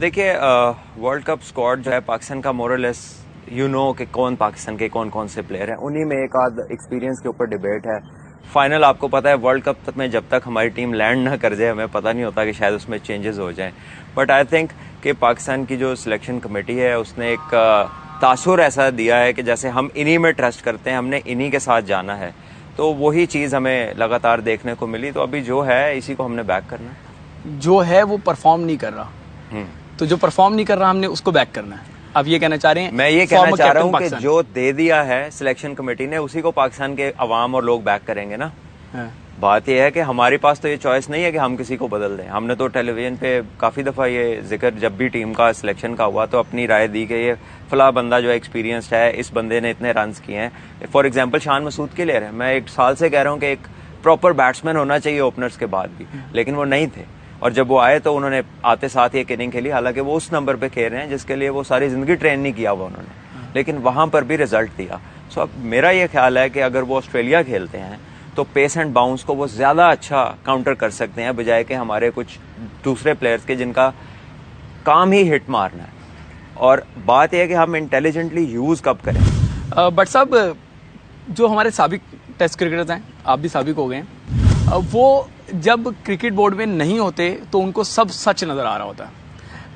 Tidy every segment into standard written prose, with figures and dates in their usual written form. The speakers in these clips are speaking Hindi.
देखिए वर्ल्ड कप स्क्वाड जो है पाकिस्तान का मोरलेस कि कौन पाकिस्तान के कौन कौन से प्लेयर हैं, उन्हीं में एक आध एक्सपीरियंस के ऊपर डिबेट है। फाइनल आपको पता है वर्ल्ड कप तक में जब तक हमारी टीम लैंड ना कर जाए हमें पता नहीं होता कि शायद उसमें चेंजेस हो जाएं। बट आई थिंक कि पाकिस्तान की जो सिलेक्शन कमेटी है उसने एक तासुर ऐसा दिया है कि जैसे हम इन्हीं में ट्रस्ट करते हैं, हमने इन्हीं के साथ जाना है, तो वही चीज़ हमें लगातार देखने को मिली। तो अभी जो है इसी को हमने बैक करना है। जो है वो परफॉर्म नहीं कर रहा, तो जो परफॉर्म नहीं कर रहा हमने उसको बैक करना है। आप ये कहना चाह रहे हैं? मैं ये कहना चाह रहा हूँ कि जो दे दिया है सिलेक्शन कमेटी ने उसी को पाकिस्तान के अवाम और लोग बैक करेंगे ना। बात यह है कि हमारे पास तो ये चॉइस नहीं है कि हम किसी को बदल दें। हमने तो टेलीविजन पे काफ़ी दफ़ा ये जिक्र जब भी टीम का सिलेक्शन का हुआ तो अपनी राय दी कि ये फला बंदा जो है एक्सपीरियंस्ड है, इस बंदे ने इतने रन्स किए हैं। फॉर एग्जांपल शान मसूद के ले रहे हैं, मैं एक साल से कह रहा हूँ कि एक प्रॉपर बैट्समैन होना चाहिए ओपनर्स के बाद भी, लेकिन वो नहीं थे। और जब वो आए तो उन्होंने आते साथ एक इनिंग खेली, हालांकि वो उस नंबर पे खेल रहे हैं जिसके लिए वो सारी जिंदगी ट्रेन नहीं किया हुआ उन्होंने, लेकिन वहां पर भी रिजल्ट दिया। सो अब मेरा ये ख्याल है कि अगर वो ऑस्ट्रेलिया खेलते हैं तो पेस एंड बाउंस को वो ज्यादा अच्छा काउंटर कर सकते हैं बजाय कि हमारे कुछ दूसरे प्लेयर्स के जिनका काम ही हिट मारना है। और बात यह है कि हम इंटेलिजेंटली यूज कब करें। बट साहब, जो हमारे साबिक टेस्ट क्रिकेटर्स हैं, आप भी साबिक हो गए हैं, वो जब क्रिकेट बोर्ड में नहीं होते तो उनको सब सच नज़र आ रहा होता है।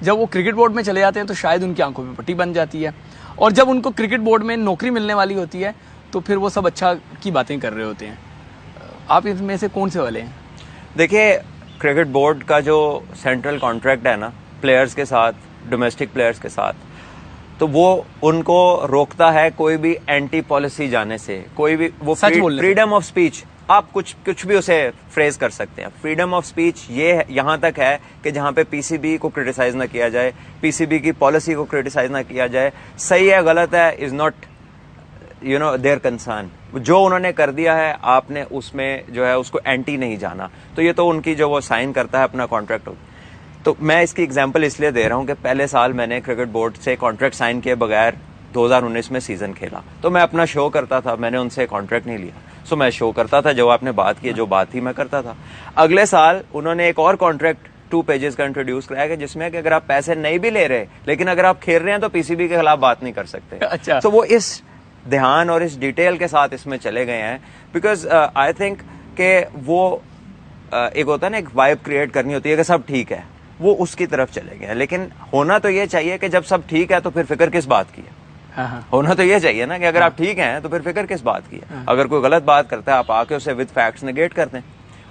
जब वो क्रिकेट बोर्ड में चले जाते हैं तो शायद उनकी आंखों में पट्टी बन जाती है, और जब उनको क्रिकेट बोर्ड में नौकरी मिलने वाली होती है तो फिर वो सब अच्छा की बातें कर रहे होते हैं। आप इसमें से कौन से वाले हैं? देखिए, क्रिकेट बोर्ड का जो सेंट्रल कॉन्ट्रैक्ट है ना प्लेयर्स के साथ, डोमेस्टिक प्लेयर्स के साथ, तो वो उनको रोकता है कोई भी एंटी पॉलिसी जाने से, कोई भी वो फ्रीडम ऑफ स्पीच, आप कुछ भी उसे फ्रेज कर सकते हैं। फ्रीडम ऑफ स्पीच ये यहाँ तक है कि जहाँ पे पीसीबी को क्रिटिसाइज ना किया जाए, पीसीबी की पॉलिसी को क्रिटिसाइज ना किया जाए, सही है गलत है इज नॉट देयर कंसर्न। जो उन्होंने कर दिया है आपने उसमें जो है उसको एंटी नहीं जाना, तो ये तो उनकी जो वो साइन करता है अपना कॉन्ट्रैक्ट। तो मैं इसकी एग्जांपल इसलिए दे रहा हूं कि पहले साल मैंने क्रिकेट बोर्ड से कॉन्ट्रैक्ट साइन किए बगैर 2019 में सीजन खेला, तो मैं अपना शो करता था, मैंने उनसे कॉन्ट्रैक्ट नहीं लिया। सो मैं शो करता था, जो आपने बात की जो बात थी मैं करता था। अगले साल उन्होंने एक और कॉन्ट्रैक्ट 2 पेजेस का इंट्रोड्यूस कराया जिसमें कि अगर आप पैसे नहीं भी ले रहे लेकिन अगर आप खेल रहे हैं तो पीसीबी के खिलाफ बात नहीं कर सकते। अच्छा। तो वो इस ध्यान और इस डिटेल के साथ इसमें चले गए हैं, बिकॉज आई थिंक कि वो एक होता है ना, एक वाइब क्रिएट करनी होती है कि सब ठीक है, वो उसकी तरफ चले गए हैं। लेकिन होना तो ये चाहिए कि जब सब ठीक है तो फिर फिक्र किस बात की है। होना तो ये चाहिए ना कि अगर आप ठीक हैं तो फिर फिक्र किस बात की है। अगर कोई गलत बात करता है आप आके उसे विद फैक्ट्स नेगेट कर दें,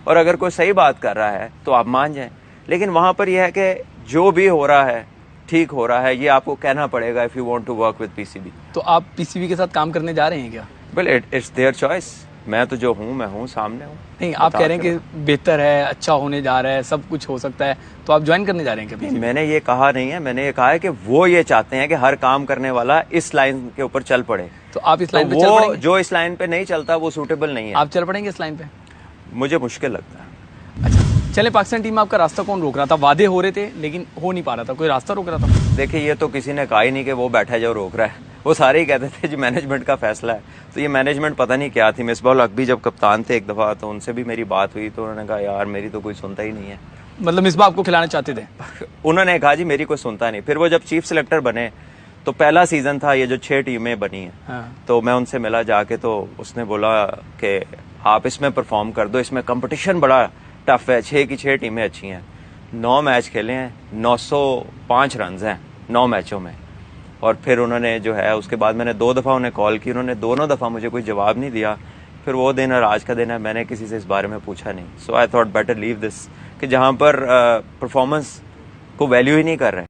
और अगर कोई सही बात कर रहा है तो आप मान जाएं। लेकिन वहां पर यह है कि जो भी हो रहा है ठीक हो रहा है, ये आपको कहना पड़ेगा if you want to work with PCB. तो आप पीसीबी के साथ काम करने जा रहे हैं क्या? Well it's their choice. मैं तो जो हूँ मैं हूँ, सामने हूँ। नहीं, आप कह रहे हैं कि बेहतर है, अच्छा होने जा रहा है, सब कुछ हो सकता है, तो आप ज्वाइन करने जा रहे हैं क्या? मैंने ये कहा नहीं है, मैंने ये कहा है कि वो ये चाहते हैं कि हर काम करने वाला इस लाइन के ऊपर चल पड़े। तो आप इस लाइन पे चल पड़ेंगे? जो इस लाइन पे नहीं चलता वो सूटेबल नहीं है। आप चल पड़ेंगे इस लाइन पे? मुझे मुश्किल लगता है। अच्छा चले, पाकिस्तान टीम में आपका रास्ता कौन रोक रहा था? वादे हो रहे थे लेकिन हो नहीं पा रहा था, कोई रास्ता रोक रहा था? देखिए, ये तो किसी ने कहा ही नहीं कि वो बैठा है जो रोक रहा है, वो सारे ही कहते थे जी मैनेजमेंट का फैसला है। तो ये मैनेजमेंट पता नहीं क्या थी। मिसबाह हक भी जब कप्तान थे एक दफा, तो उनसे भी मेरी बात हुई तो उन्होंने कहा यार मेरी तो कोई सुनता ही नहीं है। मतलब मिसबाह आपको खिलाना चाहते थे? उन्होंने कहा जी मेरी कोई सुनता नहीं। फिर वो जब चीफ सिलेक्टर बने तो पहला सीजन था ये जो 6 टीमें बनी है, तो मैं उनसे मिला जाके, तो उसने बोला कि आप इसमें परफॉर्म कर दो, इसमें कंपटीशन बड़ा टफ है, 6 की 6 टीमें अच्छी हैं, 9 मैच खेले हैं, 905 रन हैं 9 मैचों में। और फिर उन्होंने जो है उसके बाद मैंने 2 दफ़ा उन्हें कॉल की, उन्होंने दोनों दफ़ा मुझे कोई जवाब नहीं दिया। फिर वो दिन और आज का दिन है, मैंने किसी से इस बारे में पूछा नहीं। So I thought better leave this, कि जहाँ पर परफॉर्मेंस को वैल्यू ही नहीं कर रहे।